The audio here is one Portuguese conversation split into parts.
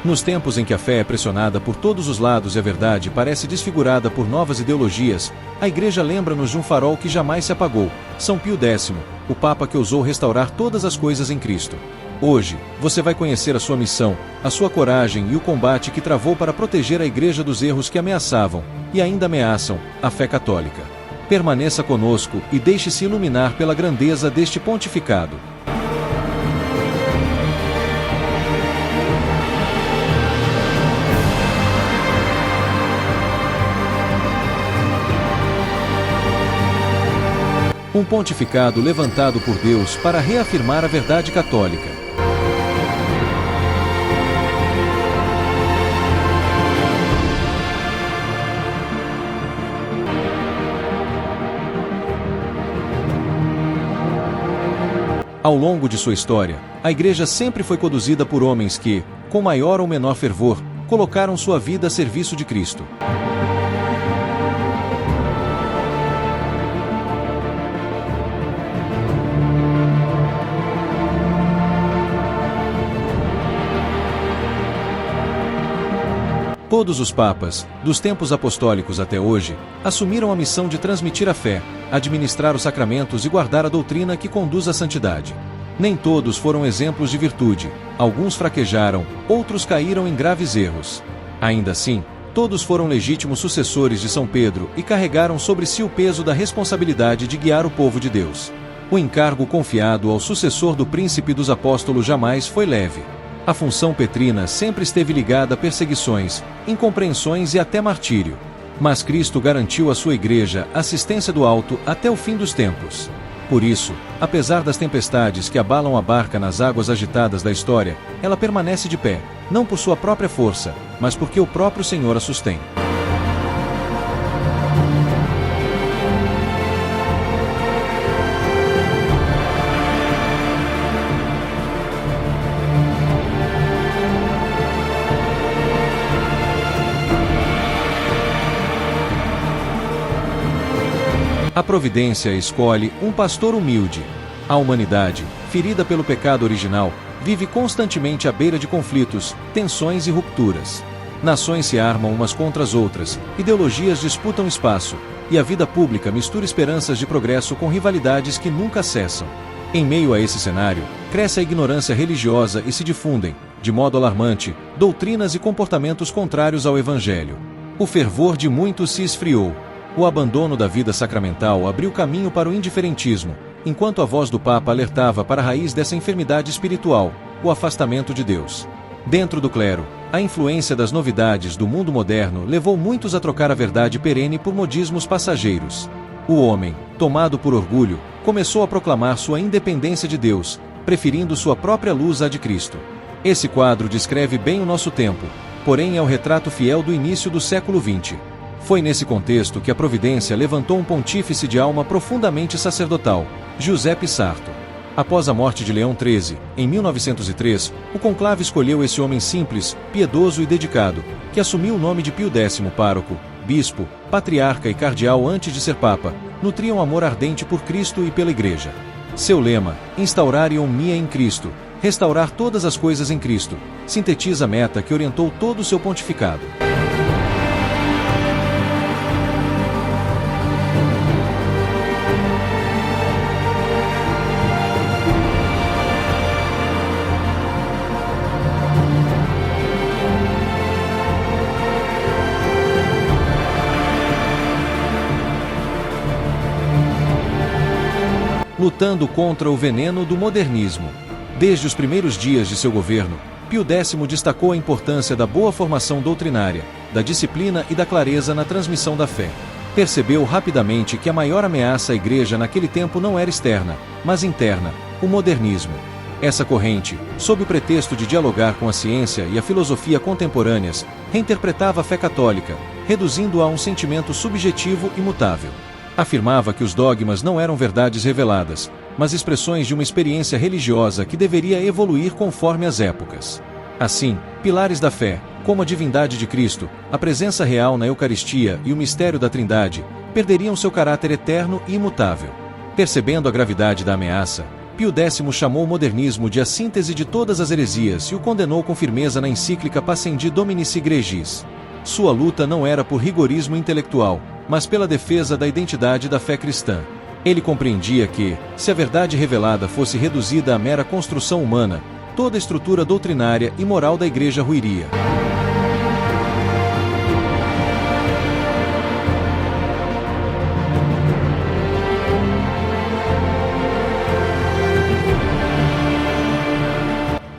Nos tempos em que a fé é pressionada por todos os lados e a verdade parece desfigurada por novas ideologias, a Igreja lembra-nos de um farol que jamais se apagou, São Pio X, o Papa que ousou restaurar todas as coisas em Cristo. Hoje, você vai conhecer a sua missão, a sua coragem e o combate que travou para proteger a Igreja dos erros que ameaçavam, e ainda ameaçam, a fé católica. Permaneça conosco e deixe-se iluminar pela grandeza deste pontificado. Um pontificado levantado por Deus para reafirmar a verdade católica. Ao longo de sua história, a Igreja sempre foi conduzida por homens que, com maior ou menor fervor, colocaram sua vida a serviço de Cristo. Todos os papas, dos tempos apostólicos até hoje, assumiram a missão de transmitir a fé, administrar os sacramentos e guardar a doutrina que conduz à santidade. Nem todos foram exemplos de virtude, alguns fraquejaram, outros caíram em graves erros. Ainda assim, todos foram legítimos sucessores de São Pedro e carregaram sobre si o peso da responsabilidade de guiar o povo de Deus. O encargo confiado ao sucessor do príncipe dos apóstolos jamais foi leve. A função petrina sempre esteve ligada a perseguições, incompreensões e até martírio. Mas Cristo garantiu à sua Igreja assistência do alto até o fim dos tempos. Por isso, apesar das tempestades que abalam a barca nas águas agitadas da história, ela permanece de pé, não por sua própria força, mas porque o próprio Senhor a sustém. A providência escolhe um pastor humilde. A humanidade, ferida pelo pecado original, vive constantemente à beira de conflitos, tensões e rupturas. Nações se armam umas contra as outras, ideologias disputam espaço, e a vida pública mistura esperanças de progresso com rivalidades que nunca cessam. Em meio a esse cenário, cresce a ignorância religiosa e se difundem, de modo alarmante, doutrinas e comportamentos contrários ao Evangelho. O fervor de muitos se esfriou. O abandono da vida sacramental abriu caminho para o indiferentismo, enquanto a voz do Papa alertava para a raiz dessa enfermidade espiritual, o afastamento de Deus. Dentro do clero, a influência das novidades do mundo moderno levou muitos a trocar a verdade perene por modismos passageiros. O homem, tomado por orgulho, começou a proclamar sua independência de Deus, preferindo sua própria luz à de Cristo. Esse quadro descreve bem o nosso tempo, porém é o retrato fiel do início do século XX. Foi nesse contexto que a Providência levantou um pontífice de alma profundamente sacerdotal, Giuseppe Sarto. Após a morte de Leão XIII, em 1903, o conclave escolheu esse homem simples, piedoso e dedicado, que assumiu o nome de Pio X, pároco, bispo, patriarca e cardeal antes de ser papa, nutria um amor ardente por Cristo e pela Igreja. Seu lema, Instaurarium mia in Cristo, restaurar todas as coisas em Cristo, sintetiza a meta que orientou todo o seu pontificado. Lutando contra o veneno do modernismo. Desde os primeiros dias de seu governo, Pio X destacou a importância da boa formação doutrinária, da disciplina e da clareza na transmissão da fé. Percebeu rapidamente que a maior ameaça à Igreja naquele tempo não era externa, mas interna, o modernismo. Essa corrente, sob o pretexto de dialogar com a ciência e a filosofia contemporâneas, reinterpretava a fé católica, reduzindo-a a um sentimento subjetivo e mutável. Afirmava que os dogmas não eram verdades reveladas, mas expressões de uma experiência religiosa que deveria evoluir conforme as épocas. Assim, pilares da fé, como a divindade de Cristo, a presença real na Eucaristia e o mistério da Trindade, perderiam seu caráter eterno e imutável. Percebendo a gravidade da ameaça, Pio X chamou o modernismo de a síntese de todas as heresias e o condenou com firmeza na encíclica Pascendi Dominici Gregis. Sua luta não era por rigorismo intelectual, mas pela defesa da identidade da fé cristã. Ele compreendia que, se a verdade revelada fosse reduzida à mera construção humana, toda a estrutura doutrinária e moral da Igreja ruiria.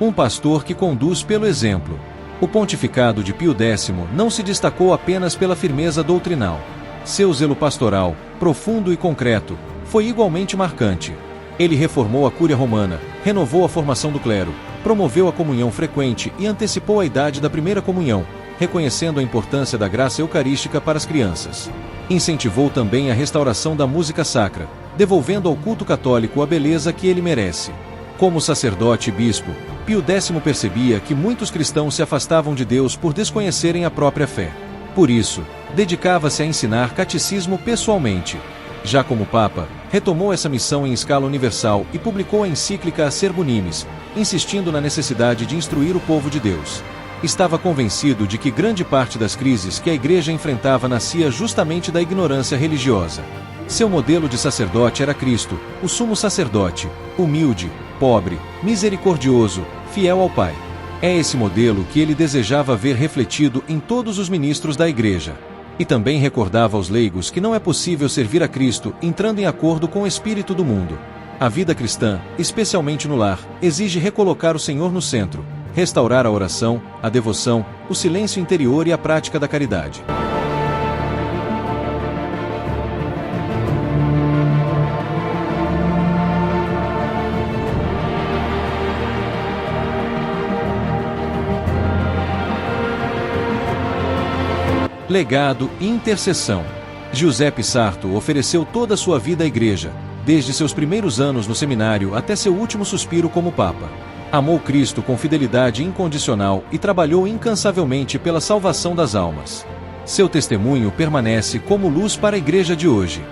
Um pastor que conduz pelo exemplo. O pontificado de Pio X não se destacou apenas pela firmeza doutrinal. Seu zelo pastoral, profundo e concreto, foi igualmente marcante. Ele reformou a Cúria Romana, renovou a formação do clero, promoveu a comunhão frequente e antecipou a idade da primeira comunhão, reconhecendo a importância da graça eucarística para as crianças. Incentivou também a restauração da música sacra, devolvendo ao culto católico a beleza que ele merece. Como sacerdote e bispo, Pio X percebia que muitos cristãos se afastavam de Deus por desconhecerem a própria fé. Por isso, dedicava-se a ensinar catecismo pessoalmente. Já como Papa, retomou essa missão em escala universal e publicou a encíclica Acerbo Unimis, insistindo na necessidade de instruir o povo de Deus. Estava convencido de que grande parte das crises que a Igreja enfrentava nascia justamente da ignorância religiosa. Seu modelo de sacerdote era Cristo, o sumo sacerdote, humilde, pobre, misericordioso, fiel ao Pai. É esse modelo que ele desejava ver refletido em todos os ministros da Igreja. E também recordava aos leigos que não é possível servir a Cristo entrando em acordo com o espírito do mundo. A vida cristã, especialmente no lar, exige recolocar o Senhor no centro, restaurar a oração, a devoção, o silêncio interior e a prática da caridade. Legado e intercessão. Giuseppe Sarto ofereceu toda a sua vida à Igreja, desde seus primeiros anos no seminário até seu último suspiro como Papa. Amou Cristo com fidelidade incondicional e trabalhou incansavelmente pela salvação das almas. Seu testemunho permanece como luz para a Igreja de hoje.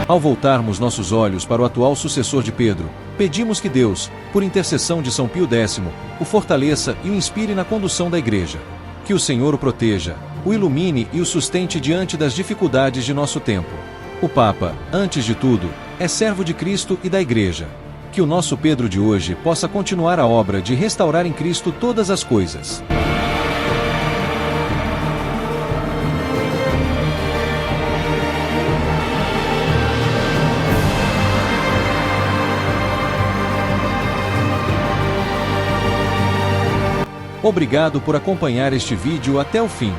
Ao voltarmos nossos olhos para o atual sucessor de Pedro, pedimos que Deus, por intercessão de São Pio X, o fortaleça e o inspire na condução da Igreja. Que o Senhor o proteja, o ilumine e o sustente diante das dificuldades de nosso tempo. O Papa, antes de tudo, é servo de Cristo e da Igreja. Que o nosso Pedro de hoje possa continuar a obra de restaurar em Cristo todas as coisas. Obrigado por acompanhar este vídeo até o fim.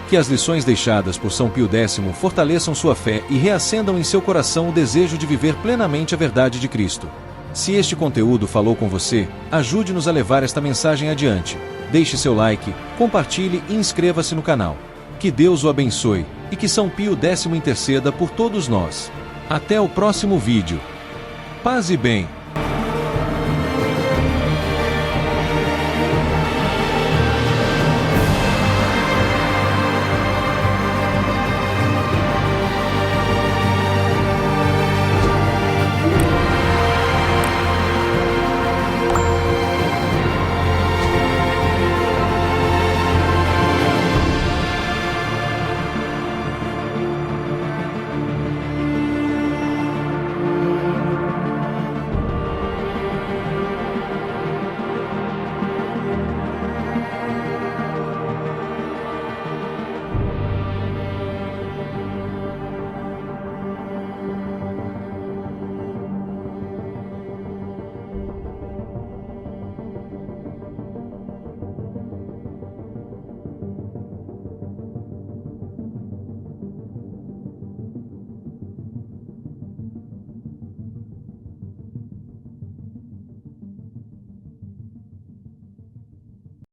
Que as lições deixadas por São Pio X fortaleçam sua fé e reacendam em seu coração o desejo de viver plenamente a verdade de Cristo. Se este conteúdo falou com você, ajude-nos a levar esta mensagem adiante. Deixe seu like, compartilhe e inscreva-se no canal. Que Deus o abençoe e que São Pio X interceda por todos nós. Até o próximo vídeo. Paz e bem.